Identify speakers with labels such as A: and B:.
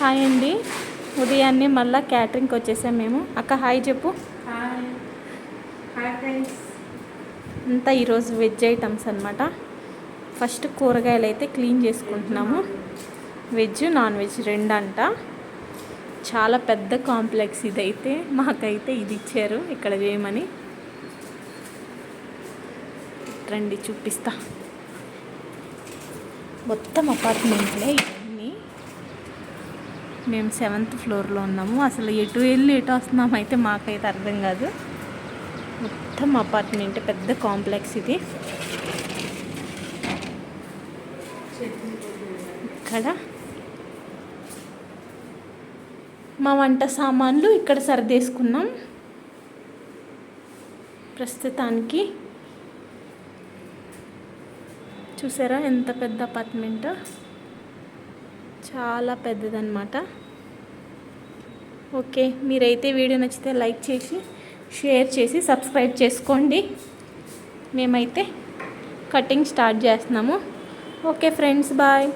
A: Hi అండి. ఉదయాన్నే మళ్ళీ క్యాటరింగ్కి వచ్చేసాం మేము. అక్క హాయ్ చెప్పు.
B: Hi friends.
A: అంతా ఈరోజు వెజ్ ఐటమ్స్ అనమాట. ఫస్ట్ కూరగాయలు అయితే క్లీన్ చేసుకుంటున్నాము. వెజ్ నాన్ వెజ్ రెండు అంట. చాలా పెద్ద కాంప్లెక్స్ ఇదైతే. మాకైతే ఇది ఇచ్చారు ఇక్కడ చేయమని. రండి చూపిస్తా. మొత్తం అపార్ట్మెంట్లే ఇవన్నీ. మేము 7th ఫ్లోర్లో ఉన్నాము. అసలు ఎటు వెళ్ళి ఎటు వస్తున్నాము అయితే మాకైతే అర్థం కాదు. మొత్తం అపార్ట్మెంట్, పెద్ద కాంప్లెక్స్ ఇది. ఇక్కడ మా వంట సామాన్లు ఇక్కడ సర్దేసుకున్నాం ప్రస్తుతానికి. చూసారా ఎంత పెద్ద అపార్ట్మెంట్, చాలా పెద్దదన్నమాట. ఓకే, మీరైతే వీడియో నచ్చితే లైక్ చేసి షేర్ చేసి సబ్స్క్రైబ్ చేసుకోండి. మేమైతే కటింగ్ స్టార్ట్ చేస్తున్నాము. Okay friends, bye.